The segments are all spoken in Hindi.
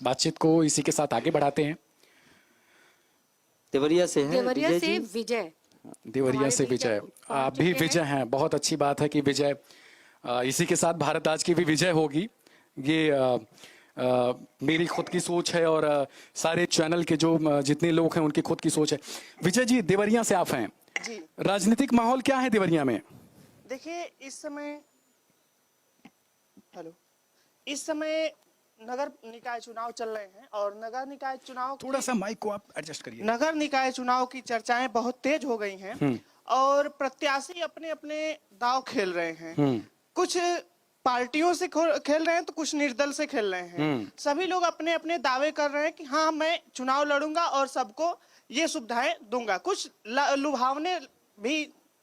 बातचीत को इसी के साथ आगे बढ़ाते हैं। देवरिया से हैं देवरिया विजय से जी। विजय। देवरिया हमारे से बीच विजय, पहुंच आप भी चुके विजय हैं, बहुत अच्छी बात है कि विजय। इसी के साथ भारत आज की भी विजय होगी। ये मेरी खुद की सोच है और सारे चैनल के जो जितने लोग हैं उनकी खुद की सोच है। विजय जी, देवरिया से आप हैं जी, राजनीतिक माहौल क्या है देवरिया में? देखिए इस समय नगर निकाय चुनाव चल रहे हैं और नगर निकाय चुनाव थोड़ा सा माइक को आप एडजस्ट करिए। नगर निकाय चुनाव की चर्चाएं बहुत तेज हो गई हैं और प्रत्याशी अपने अपने दांव खेल रहे हैं। कुछ पार्टियों से खेल रहे हैं तो कुछ निर्दल से खेल रहे हैं। सभी लोग अपने अपने दावे कर रहे हैं कि हाँ मैं चुनाव लड़ूंगा और सबको ये सुविधाएं दूंगा। कुछ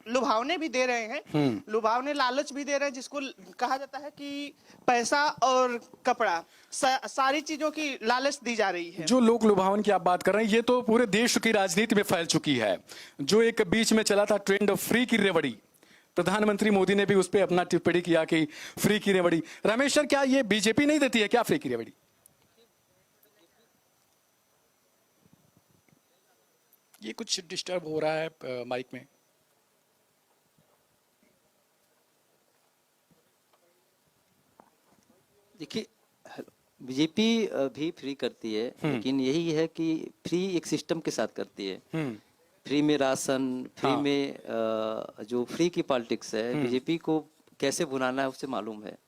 लुभावने भी दे रहे हैं, लुभावने लालच भी दे रहे हैं, जिसको कहा जाता है कि पैसा और कपड़ा सारी चीजों की लालच दी जा रही है। जो लोक लुभावन की आप बात कर रहे हैं, ये तो पूरे देश की राजनीति में फैल चुकी है। जो एक बीच में चला था ट्रेंड फ्री की रेवड़ी, प्रधानमंत्री मोदी ने भी उस पर अपना टिप्पणी किया कि फ्री की रेवड़ी। रमेश सर, क्या ये बीजेपी नहीं देती है क्या फ्री की रेवड़ी? ये कुछ डिस्टर्ब हो रहा है माइक में। देखिए, बीजेपी भी फ्री करती है, लेकिन यही है कि फ्री एक सिस्टम के साथ करती है। फ्री में राशन, फ्री में जो फ्री की पॉलिटिक्स है, बीजेपी को कैसे बुलाना है उससे मालूम है।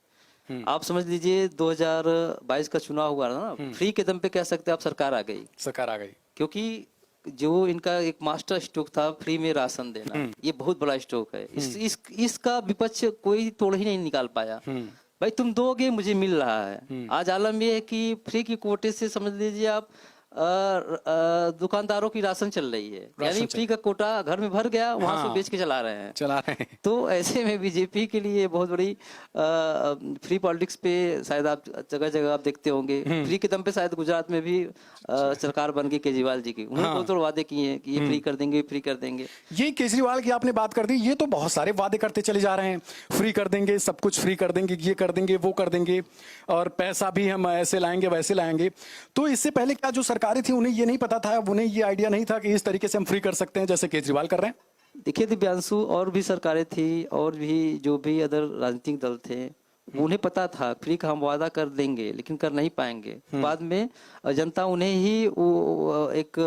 आप समझ लीजिए 2022 का चुनाव हुआ ना, फ्री के दम पे कह सकते हैं आप सरकार आ गई। सरकार आ गई क्योंकि जो इनका एक मास्टर स्ट्रोक था फ्री में राशन देना, ये बहुत बड़ा स्ट्रोक है। इसका विपक्ष कोई तोड़ ही नहीं निकाल पाया। भाई तुम दोगे, मुझे मिल रहा है। आज आलम ये है कि फ्री की कोटे से समझ लीजिए आप दुकानदारों की राशन चल रही है, यानी फ्री का कोटा घर में भर गया, वहां से बेच के चला रहे हैं। तो ऐसे में बीजेपी के लिए बहुत बड़ी फ्री पॉलिटिक्स पे शायद आप जगह जगह आप देखते होंगे। फ्री के दम पे शायद गुजरात में भी सरकार बन गई केजरीवाल जी की। उन्होंने बहुत वादे किए हैं कि ये फ्री कर देंगे, फ्री कर देंगे। ये केजरीवाल की आपने बात कर दी, ये तो बहुत सारे वादे करते चले जा रहे हैं। फ्री कर देंगे, सब कुछ फ्री कर देंगे, ये कर देंगे, वो कर देंगे, और पैसा भी हम ऐसे लाएंगे वैसे लाएंगे। तो इससे पहले क्या जो सरकारें थी उन्हें ये नहीं पता था, उन्हें ये आइडिया नहीं था कि इस तरीके से हम फ्री कर सकते हैं जैसे केजरीवाल कर रहे हैं? देखिए दिव्यांशु, और भी सरकारें थी और भी जो भी अदर राजनीतिक दल थे, उन्हें पता था फ्री का हम वादा कर देंगे लेकिन कर नहीं पाएंगे। बाद में जनता उन्हें ही एक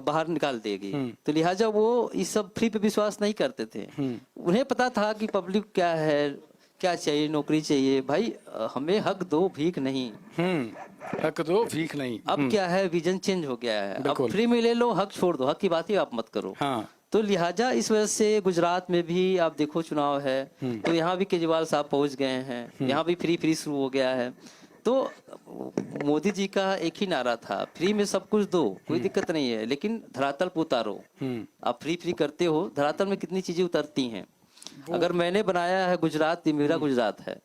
बाहर निकाल देगी। तो लिहाजा वो इस सब फ्री पे विश्वास नहीं करते थे। उन्हें पता था कि पब्लिक क्या है, क्या चाहिए, नौकरी चाहिए। भाई हमें हक दो, भीख नहीं। हक दो, भीख नहीं। अब क्या है, विजन चेंज हो गया है। अब फ्री में ले लो, हक छोड़ दो, हक की बात ही आप मत करो। तो लिहाजा इस वजह से गुजरात में भी आप देखो चुनाव है, तो यहाँ भी केजरीवाल साहब पहुंच गए हैं, यहाँ भी फ्री शुरू हो गया है। तो मोदी जी का एक ही नारा था, फ्री में सब कुछ दो, कोई दिक्कत नहीं है, लेकिन धरातल पे उतारो। आप फ्री करते हो, धरातल में कितनी चीजें उतरती हैं। अगर मैंने बनाया है गुजरात, ये मेरा गुजरात है।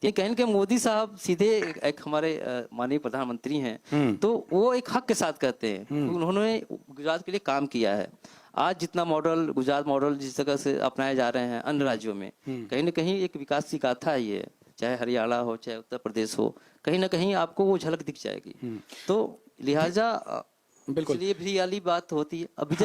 ये कहने के मोदी साहब सीधे एक हमारे माननीय प्रधानमंत्री हैं, तो वो एक हक के साथ कहते हैं। उन्होंने गुजरात के लिए काम किया है। आज जितना मॉडल, गुजरात मॉडल जिस जगह से अपनाए जा रहे हैं अन्य राज्यों में, कहीं ना कहीं एक विकास की गाथा ही है। चाहे हरियाणा हो, चाहे उत्तर प्रदेश हो, कहीं ना कहीं आपको वो झलक दिख जाएगी। तो लिहाजा बिल्कुल ये भी वाली बात होती है। अब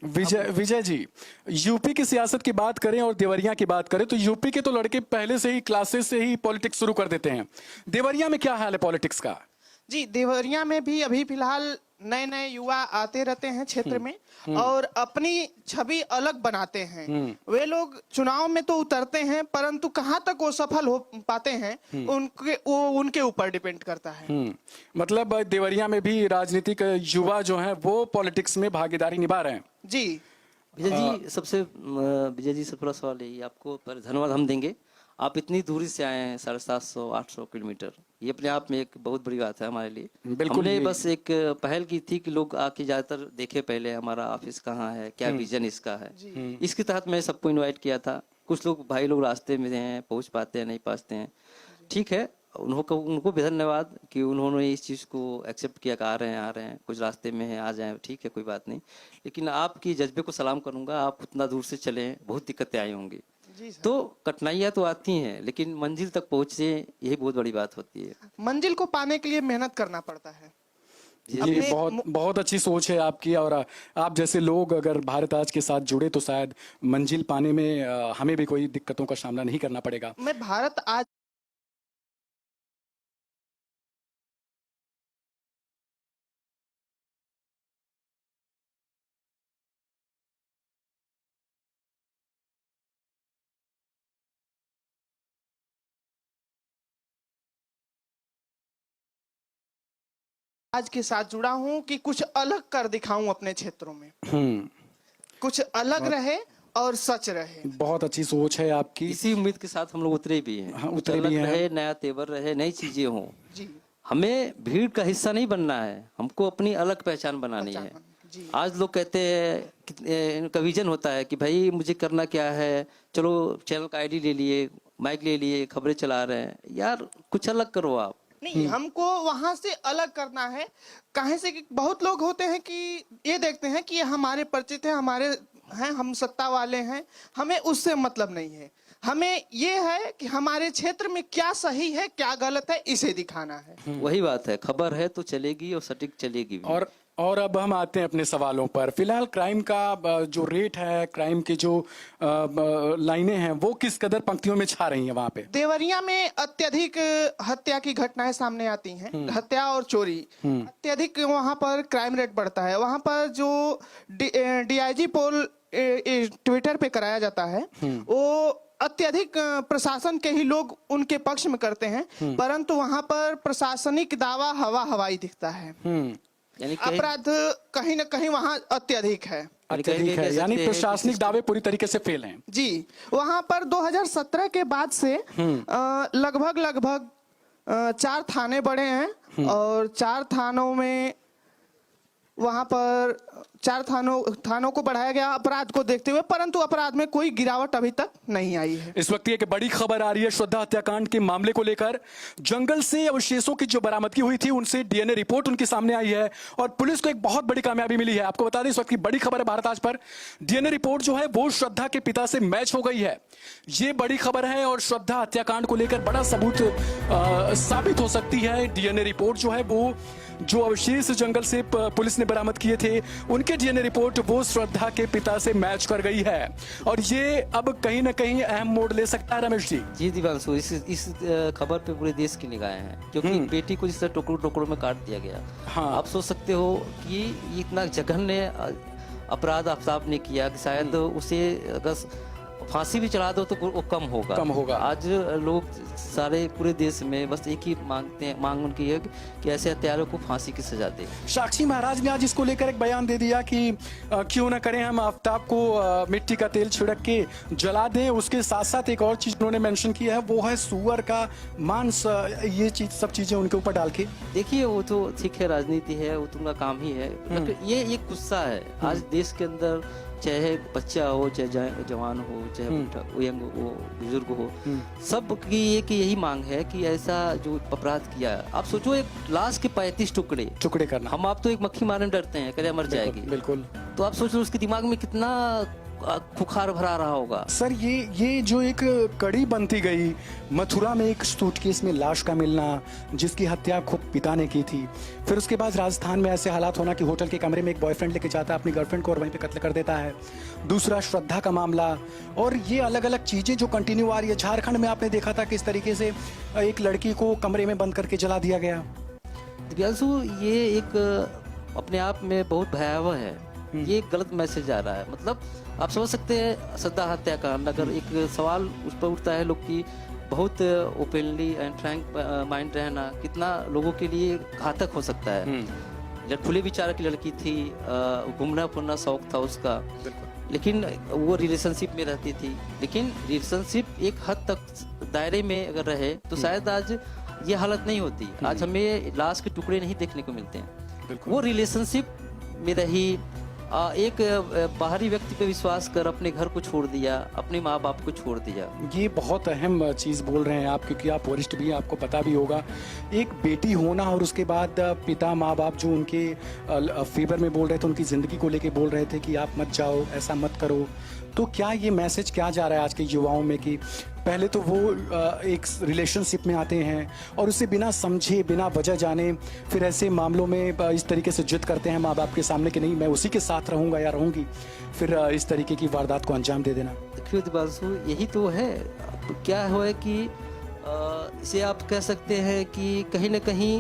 विजय जी, यूपी की सियासत की बात करें और देवरिया की बात करें तो यूपी के तो लड़के पहले से ही क्लासेस से ही पॉलिटिक्स शुरू कर देते हैं। देवरिया में क्या हाल है पॉलिटिक्स का? जी, देवरिया में भी अभी फिलहाल नए नए युवा आते रहते हैं क्षेत्र में और अपनी छवि अलग बनाते हैं। वे लोग चुनाव में तो उतरते हैं, परंतु कहां तक वो सफल हो पाते हैं उनके ऊपर डिपेंड करता है। मतलब देवरिया में भी राजनीतिक युवा जो हैं वो पॉलिटिक्स में भागीदारी निभा रहे हैं। जी विजय जी से थोड़ा सवाल है, आपको पर धन्यवाद हम देंगे। आप इतनी दूरी से आए हैं, 750-800 किलोमीटर, ये अपने आप में एक बहुत बड़ी बात है हमारे लिए। हमने बस एक पहल की थी कि लोग आके ज्यादातर देखे पहले हमारा ऑफिस कहाँ है, क्या विजन इसका है। इसके तहत मैं सबको इनवाइट किया था। कुछ लोग भाई लोग रास्ते में हैं, पहुंच पाते हैं, नहीं पहुंचते हैं, ठीक है, उनको भी धन्यवाद कि उन्होंने इस चीज़ को एक्सेप्ट किया कि आ रहे हैं, कुछ रास्ते में है, आ जाएं, ठीक है, कोई बात नहीं। लेकिन आपकी जज्बे को सलाम करूंगा, आप उतना दूर से चले, बहुत दिक्कतें आई होंगी। जी सर। तो कठिनाइयां तो आती हैं, लेकिन मंजिल तक पहुंचे यही बहुत बड़ी बात होती है। मंजिल को पाने के लिए मेहनत करना पड़ता है। ये बहुत बहुत अच्छी सोच है आपकी, और आप जैसे लोग अगर भारत आज के साथ जुड़े तो शायद मंजिल पाने में हमें भी कोई दिक्कतों का सामना नहीं करना पड़ेगा। मैं भारत आज के साथ जुड़ा हूं कि कुछ अलग कर दिखाऊं अपने क्षेत्रों में, कुछ अलग रहे और सच रहे। बहुत अच्छी सोच है आपकी। इसी उम्मीद के साथ हम लोग उतरे भी हैं। हाँ, कुछ उतरे अलग भी हैं। रहे, नया तेवर रहे, नई चीजें हों। जी हमें भीड़ का हिस्सा नहीं बनना है, हमको अपनी अलग पहचान बनानी है। जी। आज लोग कहते हैं, इनका विजन होता है कि भाई मुझे करना क्या है, चलो चैनल का आईडी ले लिए, माइक ले लिए, खबरें चला रहे हैं। यार कुछ अलग करो आप। नहीं, हमको वहां से अलग करना है। कहीं से कि बहुत लोग होते हैं कि ये देखते हैं कि ये हमारे परिचित हैं, हमारे हैं, हम सत्ता वाले हैं, हमें उससे मतलब नहीं है। हमें ये है कि हमारे क्षेत्र में क्या सही है क्या गलत है, इसे दिखाना है। वही बात है, खबर है तो चलेगी और सटीक चलेगी भी। और अब हम आते हैं अपने सवालों पर। फिलहाल क्राइम का जो रेट है, क्राइम की जो लाइनें हैं, वो किस कदर पंक्तियों में छा रही हैं वहां पे? देवरिया में अत्यधिक हत्या की घटनाएं सामने आती हैं, हत्या और चोरी अत्यधिक वहां पर क्राइम रेट बढ़ता है। वहां पर जो डीआईजी पोल ट्विटर पे कराया जाता है, वो अत्यधिक प्रशासन के ही लोग उनके पक्ष में करते हैं, परंतु वहां पर प्रशासनिक दावा हवाई दिखता है। यानी अपराध कहीं न कहीं वहाँ अत्यधिक है। अत्यधिक है, यानी प्रशासनिक दावे पूरी तरीके से फेल हैं। जी, वहाँ पर 2017 के बाद से लगभग 4 थाने बढ़े हैं, और 4 थानों में वहाँ पर 4 थानों को बढ़ाया गया अपराध को देखते हुए, परंतु अपराध में कोई गिरावट अभी तक नहीं आई है। इस वक्त एक बड़ी खबर आ रही है श्रद्धा हत्याकांड के मामले को लेकर। जंगल से अवशेषों की जो बरामदगी हुई थी, उनसे डीएनए रिपोर्ट उनके सामने आई है, और पुलिस को एक बहुत बड़ी कामयाबी मिली है। आपको बता दें, इस वक्त की बड़ी खबर है भारत आज पर। डीएनए रिपोर्ट जो है वो श्रद्धा के पिता से मैच हो गई है। ये बड़ी खबर है, और श्रद्धा हत्याकांड को लेकर बड़ा सबूत साबित हो सकती है। डीएनए रिपोर्ट जो है वो जो अवशेष जंगल से पुलिस ने बरामद किए थे, उनके डीएनए रिपोर्ट वो श्रद्धा के पिता से मैच कर गई है, और ये अब कहीं ना कहीं अहम मोड़ ले सकता है। रमेश जी। जी दिवांशु, इस खबर पे पूरे देश की निगाहें हैं, क्योंकि बेटी को जिस तरह टुकड़ों में काट दिया गया। हाँ। आप सोच सकते हो कि इतना जघन्य अपराध आफ्ताब ने किया कि शायद उसे अगर फांसी भी चढ़ा दो तो वो कम होगा। आज लोग सारे पूरे देश में बस एक ही मांग उनकी है कि ऐसे हत्यारों को फांसी की सजा दे। साक्षी महाराज ने आज इसको लेकर एक बयान दे दिया कि क्यों ना करें हम आफ्ताब को मिट्टी का तेल छिड़क के जला दें। उसके साथ साथ एक और चीज उन्होंने मेंशन किया है, वो है सुअर का मांस। ये चीज सब चीजें उनके ऊपर डाल के, देखिए वो तो ठीक है, राजनीति है, वो तुमका काम ही है। ये एक गुस्सा है आज देश के अंदर, चाहे बच्चा हो, चाहे जवान हो, चाहे यंग हो, बुजुर्ग हो, सब की एक यही मांग है कि ऐसा जो अपराध किया। आप सोचो, एक लाश के 35 टुकड़े करना। हम आप तो एक मक्खी मारने डरते हैं, करे मर जाएगी। बिल्कुल। तो आप सोच लो उसके दिमाग में कितना खुखार भरा रहा होगा। सर, ये जो एक कड़ी बनती गई, मथुरा में एक सूटकेस में लाश का मिलना, जिसकी हत्या खुद पिता ने की थी, फिर उसके बाद राजस्थान में ऐसे हालात होना कि होटल के कमरे में एक बॉयफ्रेंड लेके जाता है अपनी गर्लफ्रेंड को और वहीं पे कत्ल कर देता है। दूसरा श्रद्धा का मामला, और ये अलग अलग चीजें जो कंटिन्यू आ रही है। झारखंड में आपने देखा था किस तरीके से एक लड़की को कमरे में बंद करके जला दिया गया। दिव्यांशु, ये एक अपने आप में बहुत भयावह है। ये एक गलत मैसेज आ रहा है। मतलब आप समझ सकते हैं, श्रद्धा हत्याकांड, अगर एक सवाल उस पर उठता है लोग की, बहुत ओपनली एंड फ्रैंक माइंड रहना कितना लोगों के लिए घातक हो सकता है। खुले विचार की लड़की थी, घूमना फिरना शौक था उसका, लेकिन वो रिलेशनशिप में रहती थी। लेकिन रिलेशनशिप एक हद तक दायरे में अगर रहे तो शायद आज ये हालत नहीं होती। आज हमें लाश के टुकड़े नहीं देखने को मिलते हैं। वो रिलेशनशिप में रही, एक बाहरी व्यक्ति पे विश्वास कर अपने घर को छोड़ दिया, अपने माँ बाप को छोड़ दिया। ये बहुत अहम चीज़ बोल रहे हैं आप, क्योंकि आप वरिष्ठ भी हैं, आपको पता भी होगा। एक बेटी होना और उसके बाद पिता माँ बाप जो उनके फेवर में बोल रहे थे, उनकी ज़िंदगी को लेके बोल रहे थे कि आप मत जाओ, ऐसा मत करो, तो क्या ये मैसेज क्या जा रहा है आज के युवाओं में कि पहले तो वो एक रिलेशनशिप में आते हैं और उसे बिना समझे बिना वजह जाने फिर ऐसे मामलों में इस तरीके से जिद करते हैं माँ बाप के सामने कि नहीं मैं उसी के साथ रहूँगा या रहूँगी, फिर इस तरीके की वारदात को अंजाम दे देना। देखिए दिबांशु, यही तो है। अब क्या है कि इसे आप कह सकते हैं कि कहीं ना कहीं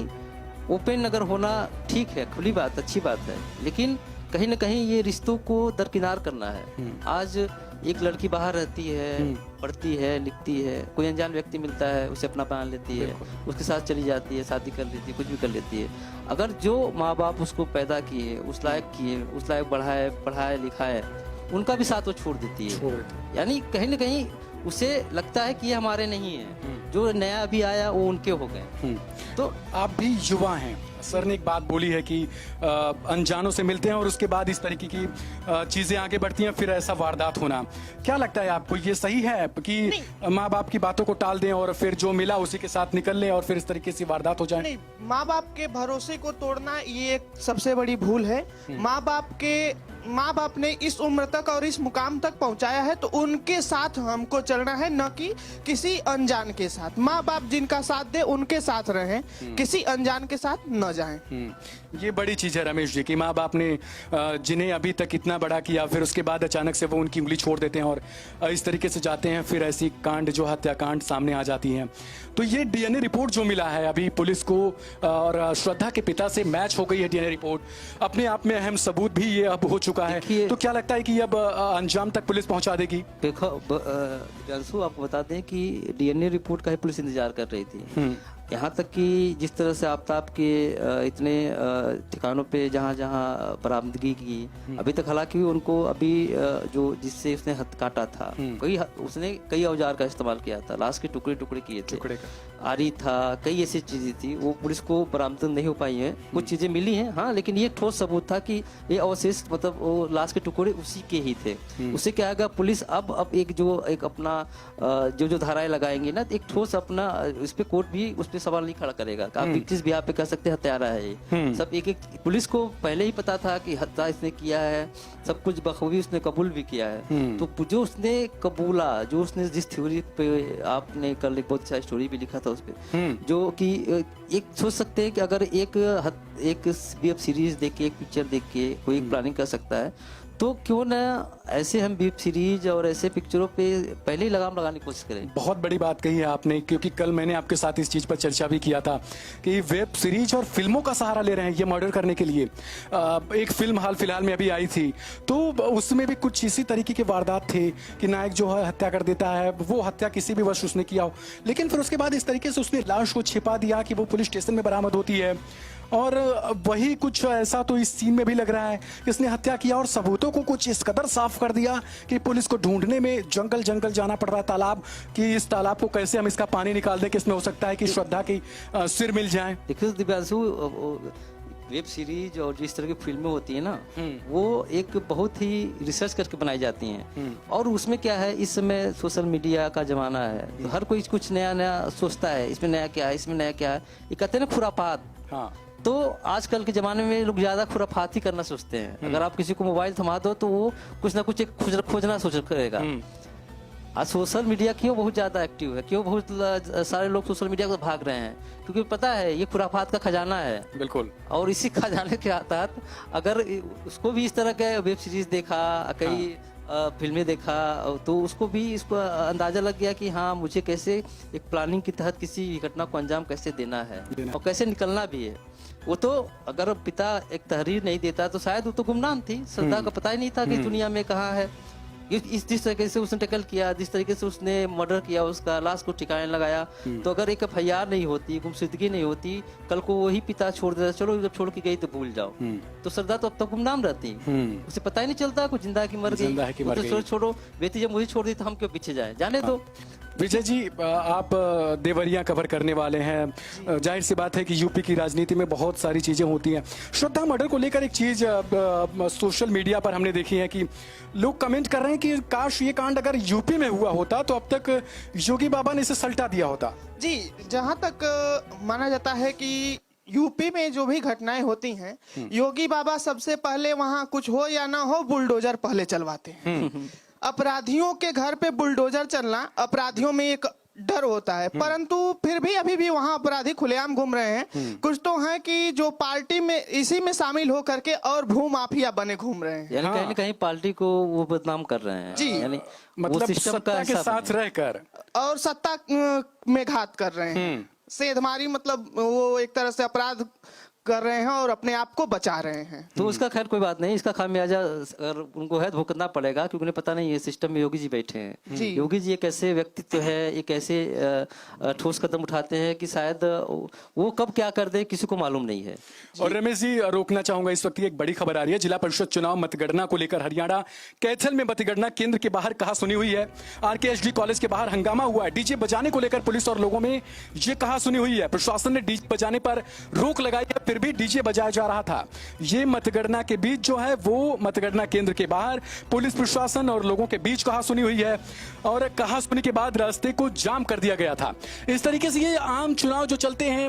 ओपन अगर होना ठीक है, खुली बात, अच्छी बात है, लेकिन कहीं ना कहीं ये रिश्तों को दरकिनार करना है। आज एक लड़की बाहर रहती है, पढ़ती है, लिखती है, कोई अनजान व्यक्ति मिलता है, उसे अपना बना लेती है, उसके साथ चली जाती है, शादी कर लेती है, कुछ भी कर लेती है। अगर जो माँ बाप उसको पैदा किए, उस लायक पढ़ाए लिखाए, उनका भी साथ वो छोड़ देती है। यानी कहीं ना कहीं उसे लगता है कि ये हमारे नहीं है, जो नया अभी आया वो उनके हो गए। तो आप भी युवा हैं, सर ने एक बात बोली है कि अनजानों से मिलते हैं और उसके बाद इस तरीके की चीजें आगे बढ़ती हैं, फिर ऐसा वारदात होना, क्या लगता है आपको ये सही है कि माँ बाप की बातों को टाल दें और फिर जो मिला उसी के साथ निकल लें और फिर इस तरीके से वारदात हो जाए? नहीं, माँ बाप के भरोसे को तोड़ना ये एक सबसे बड़ी भूल है। माँ बाप ने इस उम्र तक और इस मुकाम तक पहुंचाया है, तो उनके साथ हमको चलना है, न कि किसी अनजान के साथ। माँ बाप जिनका साथ दे उनके साथ रहें, किसी अनजान के साथ न जाएं। ये बड़ी चीज है रमेश जी कि माँ बाप ने जिन्हें अभी तक इतना बड़ा किया, फिर उसके बाद अचानक से वो उनकी उंगली छोड़ देते हैं और इस तरीके से जाते हैं, फिर ऐसी कांड जो हत्याकांड सामने आ जाती हैं। तो ये डीएनए रिपोर्ट जो मिला है अभी पुलिस को और श्रद्धा के पिता से मैच हो गई है डीएनए रिपोर्ट, अपने आप में अहम सबूत भी ये अब हो चुका है। तो क्या लगता है कि अब अंजाम तक पुलिस पहुंचा देगी? देखो जानसू, आपको बता दें कि डीएनए रिपोर्ट का ही पुलिस इंतजार कर रही थी। यहाँ तक कि जिस तरह से आफ्ताब के इतने ठिकानों पे जहाँ जहाँ बरामदगी की, अभी तक हालांकि उनको अभी जो जिससे उसने हथ काटा था, उसने कई औजार का इस्तेमाल किया था, लाश के टुकड़े टुकड़े किए थे, आरी था, कई ऐसी चीजें थी, वो पुलिस को बरामद नहीं हो पाई हैं। कुछ चीजें मिली हैं हाँ, लेकिन ये ठोस सबूत था कि ये अवशेष मतलब वो लाश के टुकड़े उसी के ही थे। उससे क्या होगा, पुलिस अब एक अपना जो धाराएं लगाएंगे ना, एक ठोस अपना इस पे कोर्ट भी उस पे सवाल नहीं खड़ा करेगा। आप किस भी यहाँ पे कह सकते हैं हत्यारा है ये सब। एक पुलिस को पहले ही पता था कि हत्या इसने किया है, सब कुछ बखूबी उसने कबूल भी किया है। तो जो उसने कबूला, जो उसने जिस थ्योरी पे आपने कल एक बहुत अच्छा स्टोरी भी लिखा था उस पे, जो कि एक सोच सकते हैं कि अगर एक वेब सीरीज देख के, एक पिक्चर देख के कोई एक प्लानिंग कर सकता है, तो क्यों ना ऐसे हम वेब सीरीज और ऐसे पिक्चरों पे पहले ही लगाम लगाने की कोशिश करें। बहुत बड़ी बात कही है आपने, क्योंकि कल मैंने आपके साथ इस चीज पर चर्चा भी किया था कि वेब सीरीज और फिल्मों का सहारा ले रहे हैं ये मर्डर करने के लिए। एक फिल्म हाल फिलहाल में अभी आई थी, तो उसमें भी कुछ इसी तरीके के वारदात थे कि नायक जो है हत्या कर देता है, वो हत्या किसी भी वश उसने किया हो, लेकिन फिर उसके बाद इस तरीके से उसने लाश को छिपा दिया कि वो पुलिस स्टेशन में बरामद होती है। और वही कुछ ऐसा तो इस सीन में भी लग रहा है कि इसने हत्या किया और सबूतों को कुछ इस कदर साफ कर दिया कि पुलिस को ढूंढने में जंगल जंगल जाना पड़ रहा है, तालाब कि इस तालाब को कैसे हम इसका पानी निकाल दें कि इसमें हो सकता है कि श्रद्धा की सिर मिल जाए। देखिए दिव्यांशु, वेब सीरीज और जिस तरह की फिल्में होती है ना, वो एक बहुत ही रिसर्च करके बनाई जाती हैं। और उसमें क्या है, इस समय सोशल मीडिया का जमाना है, तो हर कोई कुछ नया नया सोचता है, इसमें नया क्या है, इसमें नया क्या है, ये कहते हैं ना खुरापात। हाँ, तो आजकल के जमाने में लोग ज्यादा खुराफात ही करना सोचते हैं। अगर आप किसी को मोबाइल थमा दो तो वो कुछ ना कुछ एक खोजना सोच करेगा। आज सोशल मीडिया क्यों बहुत ज्यादा एक्टिव है, क्यों बहुत सारे लोग सोशल मीडिया को भाग रहे हैं, क्योंकि पता है ये खुराफात का खजाना है। बिल्कुल। और इसी खजाने के तहत अगर उसको भी इस तरह के वेब सीरीज देखा, कई फिल्में देखा, तो उसको भी इसको अंदाजा लग गया कि हाँ, मुझे कैसे एक प्लानिंग के तहत किसी घटना को अंजाम कैसे देना है और कैसे निकलना भी है। वो तो अगर पिता एक तहरीर नहीं देता तो शायद वो तो गुमनाम थी, श्रद्धा का पता ही नहीं था कि दुनिया में कहाँ है। जिस तरीके से उसने टैकल किया, जिस तरीके से उसने मर्डर किया, उसका लाश को ठिकाने लगाया, तो अगर एक एफआईआर नहीं होती, गुमशुदगी नहीं होती, कल को वही पिता छोड़ देता, चलो जब छोड़ के गई तो भूल जाओ, तो श्रद्धा तो अब तक गुमनाम रहती। उसे पता ही नहीं चलता कुछ जिंदा की मर गई, तो छोड़ो बेटी जब मुझे छोड़ दी तो हम क्यों पीछे जाए, जाने दो। विजय जी, आप देवरिया कवर करने वाले हैं। जाहिर सी बात है कि यूपी की राजनीति में बहुत सारी चीजें होती हैं। श्रद्धा मर्डर को लेकर एक चीज सोशल मीडिया पर हमने देखी है कि लोग कमेंट कर रहे हैं कि काश ये कांड अगर यूपी में हुआ होता तो अब तक योगी बाबा ने इसे सल्टा दिया होता। जी, जहां तक माना जाता है कि यूपी में जो भी घटनाएं होती हैं, योगी बाबा सबसे पहले वहां कुछ हो या ना हो बुलडोजर पहले चलवाते हैं। अपराधियों के घर पे बुलडोजर चलना अपराधियों में एक डर होता है, परंतु फिर भी अभी भी वहां अपराधी खुलेआम घूम रहे हैं। कुछ तो हैं कि जो पार्टी में इसी में शामिल हो करके और भू माफिया बने घूम रहे हैं। यानी कहीं न कहीं पार्टी को वो बदनाम कर रहे हैं। जी, यानी मतलब सिस्टम सत्ता के साथ रहकर और सत्ता में घात कर रहे हैं। सेधमारी, मतलब वो एक तरह से अपराध कर रहे हैं और अपने आप को बचा रहे हैं। तो उसका खैर कोई बात नहीं, इसका खामियाजा अगर उनको है तो भुगतना पड़ेगा, क्योंकि उन्हें पता नहीं ये सिस्टम में योगी जी बैठे हैं। योगी जी एक ऐसे व्यक्तित्व है, एक ऐसे ठोस कदम उठाते हैं कि शायद वो कब क्या कर दे किसी को मालूम नहीं है। और रमेश जी, रोकना चाहूंगा, इस वक्त एक बड़ी खबर आ रही है। जिला परिषद चुनाव मतगणना को लेकर हरियाणा कैथल में मतगणना केंद्र के बाहर कहासुनी हुई है। RKSD कॉलेज के बाहर हंगामा हुआ है। डीजे बजाने को लेकर पुलिस और लोगों में ये कहासुनी हुई है। प्रशासन ने डीजे बजाने पर रोक लगाई है, फिर भी डीजे बजाया जा रहा था। ये मतगणना के बीच जो है वो मतगणना केंद्र के बाहर पुलिस प्रशासन और लोगों के बीच कहासुनी हुई है और कहासुनी के बाद रास्ते को जाम कर दिया गया था। इस तरीके से ये आम चुनाव जो चलते हैं,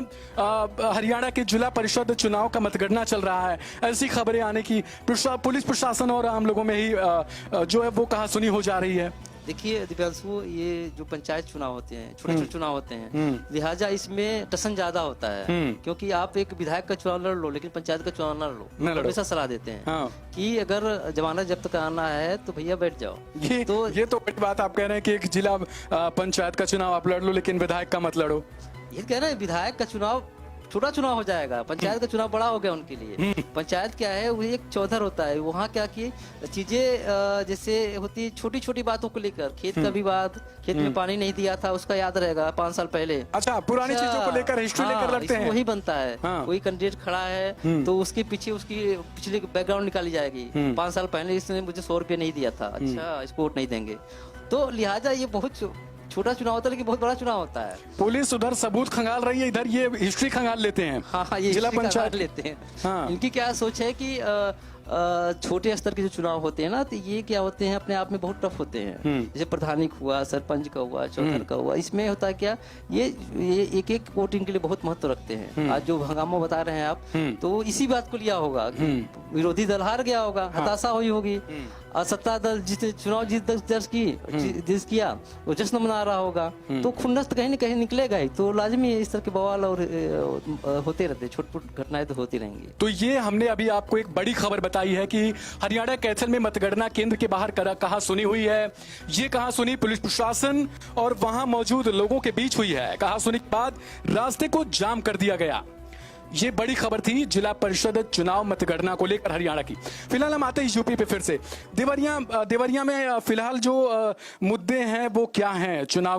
हरियाणा के जिला परिषद चुनाव का मतगणना चल रहा है, ऐसी खबरें आने की पुलिस प्रशासन और आम लोगों में ही जो है वो कहासुनी हो जा रही है। देखिए दिव्यांशु, ये जो पंचायत चुनाव होते हैं, छोटे छोटे चुनाव होते हैं, लिहाजा इसमें टसन ज्यादा होता है। क्योंकि आप एक विधायक का चुनाव लड़ लो लेकिन पंचायत का चुनाव न लड़ो। हमेशा सलाह देते हैं कि अगर जमानत जब्त कराना है तो भैया बैठ जाओ। ये तो बड़ी बात आप कह रहे हैं कि एक जिला पंचायत का चुनाव आप लड़ लो लेकिन विधायक का मत लड़ो। ये कह रहे हैं विधायक का चुनाव छोटा चुनाव हो जाएगा, पंचायत का चुनाव बड़ा हो गया उनके लिए। पंचायत क्या है, वो एक चौधर होता है। वहाँ क्या की चीजें जैसे होती छोटी छोटी बातों को लेकर, खेत का विवाद, खेत में पानी नहीं दिया था उसका याद रहेगा 5 साल पहले। अच्छा, पुरानी चीजों को लेकर हिस्ट्री लेकर रखते हैं। वही बनता है। कोई कैंडिडेट खड़ा है तो उसके पीछे उसकी पिछली बैकग्राउंड निकाली जाएगी। 5 साल पहले इसने मुझे 100 रुपये नहीं दिया था, अच्छा इसको वोट नहीं देंगे। तो लिहाजा ये बहुत छोटा चुनाव होता है लेकिन बहुत बड़ा चुनाव होता है। पुलिस उधर सबूत खंगाल रही है, इधर ये हिस्ट्री खंगाल लेते हैं। हाँ, ये जिला पंचायत लेते हैं। हाँ। इनकी क्या सोच है कि छोटे स्तर के जो चुनाव होते हैं ना, तो ये क्या होते हैं अपने आप में बहुत टफ होते हैं। जैसे प्रधानिक हुआ, सरपंच का हुआ, चौधर का हुआ, इसमें होता है क्या, ये एक एक वोटिंग के लिए बहुत महत्व रखते हैं। आज जो हंगामा बता रहे हैं आप, तो इसी बात को लिया होगा। विरोधी दल हार गया होगा, हताशा हुई होगी, और सत्ता दल जिसने चुनाव जीत दर्ज किया वो जश्न मना रहा होगा, तो खुन्नस कहीं न कहीं निकलेगा ही। तो लाजमी इस तरह के बवाल और होते रहते, छोट-छोट घटनाएं तो होती रहेंगी। तो ये हमने अभी आपको एक बड़ी खबर बताई है कि हरियाणा कैथल में मतगणना केंद्र के बाहर कहासुनी हुई है। ये कहासुनी पुलिस प्रशासन और वहां मौजूद लोगों के बीच हुई है। कहासुनी के बाद रास्ते को जाम कर दिया गया। ये बड़ी खबर थी जिला परिषद चुनाव मतगणना को लेकर हरियाणा की। फिलहाल हम आते हैं यूपी पे फिर से। देवरिया में फिलहाल जो मुद्दे हैं वो क्या हैं चुनाव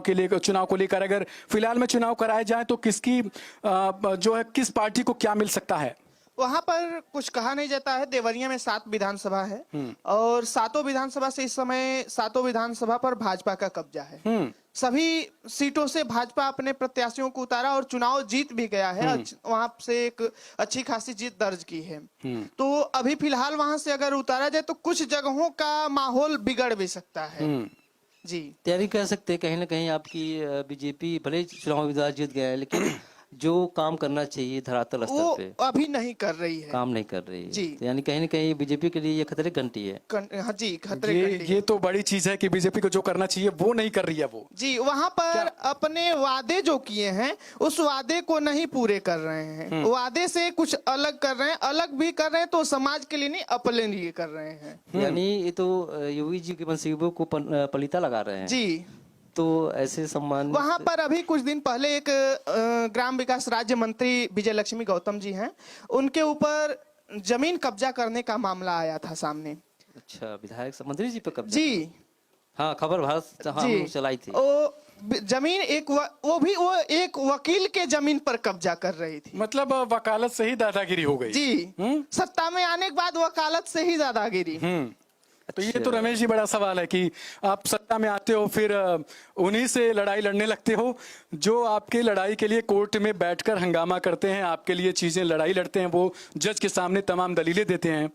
को लेकर? अगर फिलहाल में चुनाव कराए जाए तो किसकी जो है किस पार्टी को क्या मिल सकता है? वहां पर कुछ कहा नहीं जाता है। देवरिया में 7 विधानसभा है और 7 विधानसभा से इस समय 7 विधानसभा पर भाजपा का कब्जा है। सभी सीटों से भाजपा अपने प्रत्याशियों को उतारा और चुनाव जीत भी गया है। वहां से एक अच्छी खासी जीत दर्ज की है। तो अभी फिलहाल वहां से अगर उतारा जाए तो कुछ जगहों का माहौल बिगड़ भी सकता है। जी, तैयारी कर सकते हैं कहीं ना कहीं। आपकी बीजेपी भले चुनाव जीत गया है लेकिन जो काम करना चाहिए धरातल स्तर पे अभी नहीं कर रही है, काम नहीं कर रही है। जी, तो यानी कहीं ना कहीं बीजेपी के लिए ये खतरे घंटी है। हाँ जी, खतरे घंटी। ये तो बड़ी चीज है कि बीजेपी को जो करना चाहिए वो नहीं कर रही है। वो जी वहाँ पर अपने वादे जो किए हैं उस वादे को नहीं पूरे कर रहे हैं। वादे से कुछ अलग कर रहे हैं, अलग भी कर रहे हैं तो समाज के लिए नहीं अपने लिए कर रहे हैं। यानी ये तो योगी जी के मंसूबों को पलीता लगा रहे हैं। जी, तो ऐसे सम्मान वहां पर अभी कुछ दिन पहले एक ग्राम विकास राज्य मंत्री विजय लक्ष्मी गौतम जी हैं, उनके ऊपर जमीन कब्जा करने का मामला आया था सामने। अच्छा, विधायक मंत्री जी पे कब्जा? जी हाँ, खबर भारत चलाई थी। जमीन वो एक वकील के जमीन पर कब्जा कर रही थी। मतलब वकालत से ही दादागिरी हो गई। जी, सत्ता में आने के बाद वकालत से ही दादागिरी। तो ये तो रमेश जी बड़ा सवाल है कि आप सत्ता में आते हो, फिर उन्हीं से लड़ाई लड़ने लगते हो जो आपके लड़ाई के लिए कोर्ट में बैठकर हंगामा करते हैं, आपके लिए चीजें लड़ाई लड़ते हैं, वो जज के सामने तमाम दलीलें देते हैं।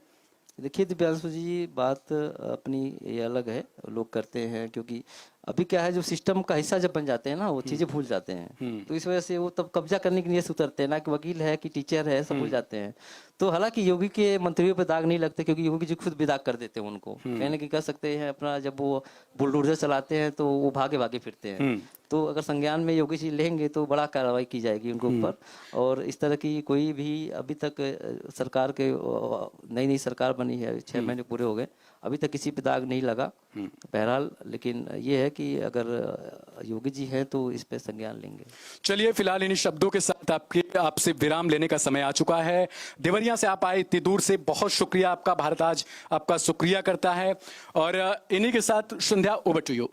देखिए दिव्यांशु जी, बात अपनी ये अलग है, लोग करते हैं, क्योंकि अभी क्या है, जो सिस्टम का हिस्सा जब बन जाते हैं ना, वो चीजें भूल जाते हैं। तो इस वजह से वो तब कब्जा करने की नीयत से उतरते हैं, ना कि वकील है कि टीचर है, सब भूल जाते हैं। तो हालांकि योगी के मंत्रियों पे दाग नहीं लगते, क्योंकि योगी जी खुद भी दाग कर देते हैं उनको, कहने की कह सकते हैं अपना, जब वो बुलडोजर चलाते हैं तो वो भागे भागे फिरते हैं। तो अगर संज्ञान में योगी जी लेंगे तो बड़ा कार्रवाई की जाएगी उनके ऊपर। और इस तरह की कोई भी अभी तक सरकार के, नई सरकार बनी है, 6 महीने पूरे हो गए, अभी तक किसी पे दाग नहीं लगा बहरहाल। लेकिन ये है कि अगर योगी जी हैं तो इस पे संज्ञान लेंगे। चलिए, फिलहाल इन्हीं शब्दों के साथ आपसे विराम लेने का समय आ चुका है। देवरिया से आप आए इतनी दूर से, बहुत शुक्रिया आपका। भारत आज आपका शुक्रिया करता है। और इन्हीं के साथ संध्या, ओवर टू यू।